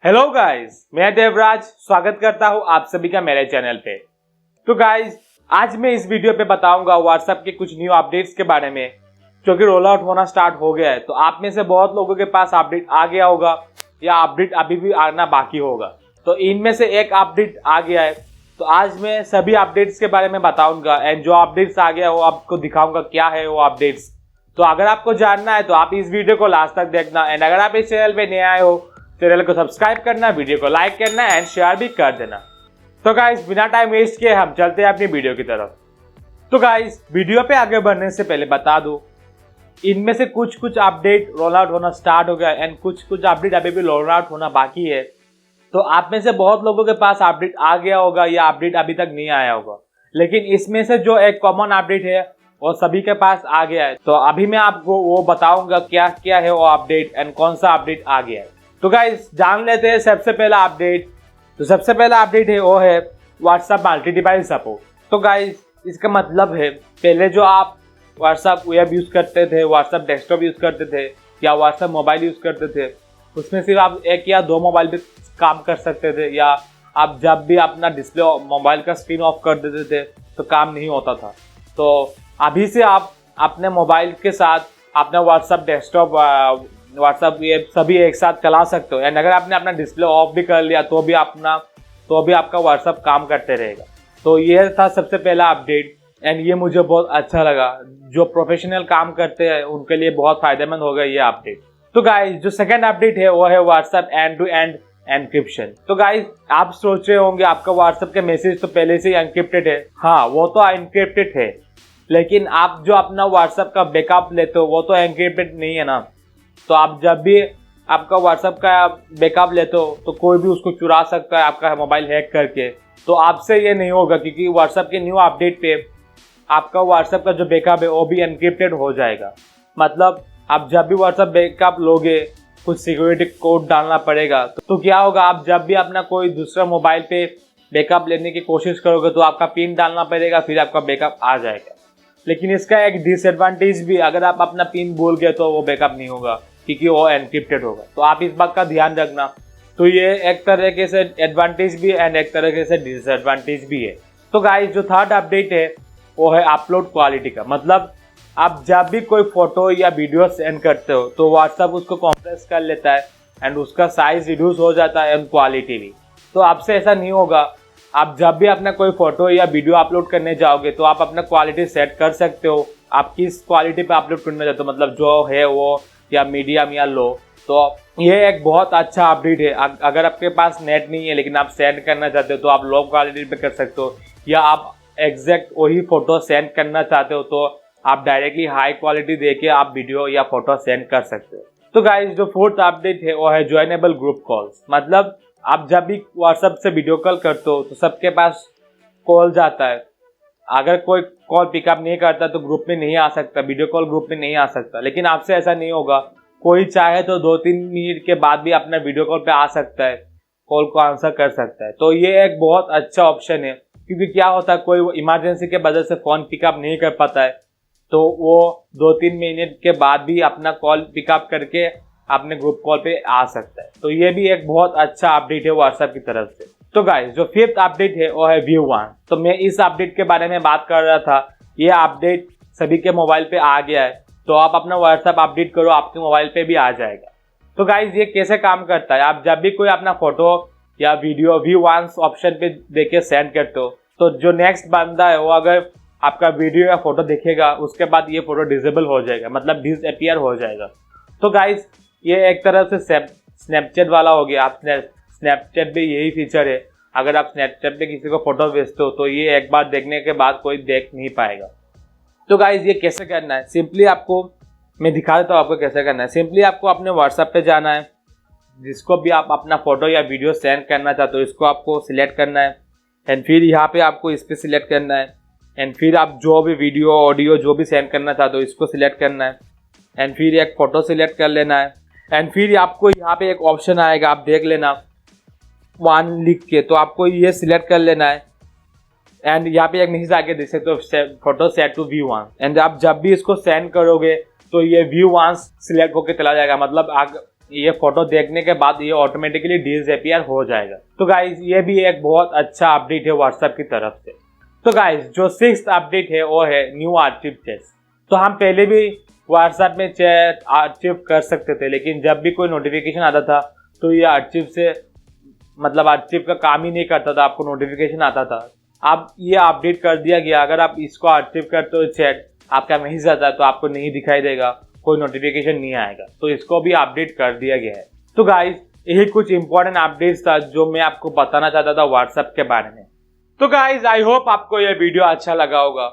Hello guys, मैं देवराज स्वागत करता हूं आप सभी का मेरे चैनल पे। तो गाइस, आज मैं इस वीडियो पे बताऊंगा व्हाट्सएप के कुछ न्यू अपडेट्स के बारे में जो कि रोल आउट होना स्टार्ट हो गया है। तो आप में से बहुत लोगों के पास अपडेट आ गया होगा या अपडेट अभी भी आना बाकी होगा। तो इनमें से एक अपडेट आ गया है, तो आज मैं सभी अपडेट्स के बारे में बताऊंगा एंड जो अपडेट्स आ गया वो आपको दिखाऊंगा क्या है वो अपडेट्स। तो अगर आपको जानना है तो आप इस वीडियो को लास्ट तक देखना एंड अगर आप इस चैनल पे नए आए हो चैनल को सब्सक्राइब करना, वीडियो को लाइक करना एंड शेयर भी कर देना। तो गाइस, बिना टाइम वेस्ट किए हम चलते हैं अपनी वीडियो की तरफ। तो गाइस, वीडियो पे आगे बढ़ने से पहले बता दूं, इनमें से कुछ अपडेट रोल आउट होना स्टार्ट हो गया एंड कुछ अपडेट अभी भी रोल आउट होना बाकी है। तो आप में से बहुत लोगों के पास अपडेट आ गया होगा या अपडेट अभी तक नहीं आया होगा, लेकिन इसमें से जो एक कॉमन अपडेट है वो सभी के पास आ गया है। तो अभी मैं आपको वो बताऊंगा क्या क्या है वो अपडेट एंड कौन सा अपडेट आ गया है। तो गाइस, जान लेते हैं सबसे पहला अपडेट। तो सबसे पहला अपडेट है वो है व्हाट्सएप मल्टी डिवाइस सपोर्ट। तो गाइस, इसका मतलब है पहले जो आप व्हाट्सएप वेब यूज़ करते थे, व्हाट्सएप डेस्कटॉप यूज़ करते थे या व्हाट्सएप मोबाइल यूज़ करते थे, उसमें सिर्फ आप एक या दो मोबाइल पे काम कर सकते थे, या आप जब भी अपना डिस्प्ले मोबाइल का स्क्रीन ऑफ कर देते थे तो काम नहीं होता था। तो अभी से आप अपने मोबाइल के साथ अपना व्हाट्सएप डेस्कटॉप व्हाट्सएप ये सभी एक साथ चला सकते हो एंड अगर आपने अपना डिस्प्ले ऑफ भी कर लिया तो भी आपका व्हाट्सएप काम करते रहेगा। तो ये था सबसे पहला अपडेट एंड ये मुझे बहुत अच्छा लगा। जो प्रोफेशनल काम करते हैं उनके लिए बहुत फायदेमंद होगा ये अपडेट। तो गाइस, जो सेकंड अपडेट है वो है WhatsApp end to end encryption. तो गाइस, आप सोच रहे होंगे आपका व्हाट्सएप के मैसेज तो पहले से ही एनक्रिप्टेड है। हाँ, वो तो एनक्रिप्टेड है, लेकिन आप जो अपना व्हाट्सएप का बैकअप लेते हो वो तो एनक्रिप्टेड नहीं है ना। तो आप जब भी आपका व्हाट्सएप का बैकअप लेते हो तो कोई भी उसको चुरा सकता है आपका मोबाइल हैक करके। तो आपसे ये नहीं होगा, क्योंकि व्हाट्सएप के न्यू अपडेट पे आपका व्हाट्सएप का जो बैकअप है वो भी एनक्रिप्टेड हो जाएगा। मतलब आप जब भी व्हाट्सएप बैकअप लोगे कुछ सिक्योरिटी कोड डालना पड़ेगा। तो क्या होगा, आप जब भी अपना कोई दूसरा मोबाइल पे बैकअप लेने की कोशिश करोगे तो आपका पिन डालना पड़ेगा, फिर आपका बैकअप आ जाएगा। लेकिन इसका एक डिसएडवांटेज भी, अगर आप अपना पिन भूल गए तो वो बैकअप नहीं होगा क्योंकि वो एनक्रिप्टेड होगा। तो आप इस बात का ध्यान रखना। तो ये एक तरीके से एडवांटेज भी एंड एक तरीके से डिसएडवांटेज भी है। तो गाइस, जो थर्ड अपडेट है वो है अपलोड क्वालिटी का। मतलब आप जब भी कोई फोटो या वीडियो सेंड करते हो तो व्हाट्सएप उसको कंप्रेस कर लेता है एंड उसका साइज रिड्यूस हो जाता है एंड क्वालिटी भी। तो आपसे ऐसा नहीं होगा। आप जब भी अपना कोई फोटो या वीडियो अपलोड करने जाओगे तो आप अपना क्वालिटी सेट कर सकते हो, आप किस क्वालिटी पे अपलोड करना चाहते हो, मतलब जो है वो या मीडियम या लो। तो ये एक बहुत अच्छा अपडेट है। अगर आपके पास नेट नहीं है लेकिन आप सेंड करना चाहते हो तो आप लो क्वालिटी पे कर सकते हो, या आप एग्जैक्ट वही फोटो सेंड करना चाहते हो तो आप डायरेक्टली हाई क्वालिटी देके आप वीडियो या फोटो सेंड कर सकते हो। तो गाइस, जो फोर्थ अपडेट है वो है जॉइनेबल ग्रुप कॉल्स। मतलब आप जब भी व्हाट्सएप से वीडियो कॉल करते हो तो सबके पास कॉल जाता है। अगर कोई कॉल पिकअप नहीं करता तो ग्रुप में नहीं आ सकता, वीडियो कॉल ग्रुप में नहीं आ सकता। लेकिन आपसे ऐसा नहीं होगा। कोई चाहे तो 2-3 मिनट के बाद भी अपना वीडियो कॉल पे आ सकता है, कॉल को आंसर कर सकता है। तो ये एक बहुत अच्छा ऑप्शन है, क्योंकि क्या होता है कोई इमरजेंसी के वजह से फ़ोन पिकअप नहीं कर पाता है तो वो 2-3 मिनट के बाद भी अपना कॉल पिकअप करके अपने ग्रुप कॉल पे आ सकता है। तो ये भी एक बहुत अच्छा अपडेट है व्हाट्सएप की तरफ से। तो गाइस, जो फिफ्थ अपडेट है वो है व्यू वन। तो मैं इस अपडेट के बारे में बात कर रहा था। ये अपडेट सभी के मोबाइल पे आ गया है, तो आप अपना व्हाट्सएप अपडेट करो, आपके मोबाइल पे भी आ जाएगा। तो गाइस, ये कैसे काम करता है, आप जब भी कोई अपना फोटो या वीडियो व्यू वन ऑप्शन पे देके सेंड करते हो तो जो नेक्स्ट बंदा है वो अगर आपका वीडियो या फोटो देखेगा उसके बाद ये फोटो डिसेबल हो जाएगा, मतलब डिसअपीयर हो जाएगा। तो गाइस, ये एक तरह से स्नैपचैट वाला हो गया। आप स्नैपचैट पे यही फीचर है। अगर आप स्नैपचैट पे किसी को फोटो भेजते हो तो ये एक बार देखने के बाद कोई देख नहीं पाएगा। तो गाइस, ये कैसे करना है, सिंपली आपको मैं दिखा देता हूँ आपको कैसे करना है। सिंपली आपको अपने व्हाट्सएप पे जाना है, जिसको भी आप अपना फोटो या वीडियो सेंड करना चाहते हो इसको आपको सिलेक्ट करना है एंड फिर यहाँ पे आपको इस पर सिलेक्ट करना है एंड फिर आप जो भी वीडियो ऑडियो जो भी सेंड करना चाहते हो इसको सिलेक्ट करना है एंड फिर एक फ़ोटो सिलेक्ट कर लेना है एंड फिर आपको यहाँ पे एक ऑप्शन आएगा, आप देख लेना वन लिख के, तो आपको ये सिलेक्ट कर लेना है एंड यहाँ पे एक मैसेज आगे देख सकते हो photo set to view one. And आप जब भी इसको सेंड करोगे तो ये व्यू वंस सिलेक्ट होकर चला जाएगा। मतलब ये फोटो देखने के बाद ये ऑटोमेटिकली डिसअपीयर हो जाएगा। तो गाइज ये भी एक बहुत अच्छा अपडेट है व्हाट्सएप की तरफ से। तो गाइज जो 6th अपडेट है वो है न्यू आर्चिव चैट। तो हम पहले भी व्हाट्सएप में चैट आर्चिव कर सकते थे, लेकिन जब भी कोई नोटिफिकेशन आता था तो ये आर्चिव से आर्चिव का काम ही नहीं करता था, आपको नोटिफिकेशन आता था। अब ये अपडेट कर दिया गया, अगर आप इसको आर्चिव करते हो चैट आपका मैसेज आता है तो आपको नहीं दिखाई देगा, कोई नोटिफिकेशन नहीं आएगा। तो इसको भी अपडेट कर दिया गया है। तो गाइज यही कुछ इंपॉर्टेंट अपडेट्स था जो मैं आपको बताना चाहता था व्हाट्सएप के बारे में। तो गाइज आई होप आपको यह वीडियो अच्छा लगा होगा।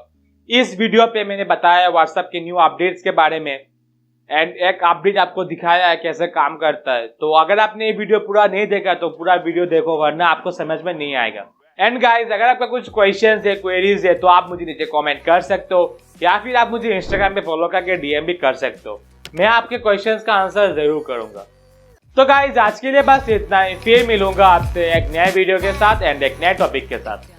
इस वीडियो पे मैंने बताया व्हाट्सएप के न्यू अपडेट्स के बारे में एंड एक अपडेट आपको दिखाया है कैसे काम करता है। तो अगर आपने ये वीडियो पूरा नहीं देखा तो पूरा वीडियो देखो, वरना आपको समझ में नहीं आएगा। एंड गाइज अगर आपका कुछ क्वेश्चंस है, क्वेरीज है, तो आप मुझे नीचे कमेंट कर सकते हो या फिर आप मुझे इंस्टाग्राम पे फॉलो करके डीएम भी कर सकते हो। मैं आपके क्वेश्चंस का आंसर जरूर करूंगा। तो गाइज आज के लिए बस इतना ही, फिर मिलूंगा आपसे एक नए वीडियो के साथ एंड एक नए टॉपिक के साथ।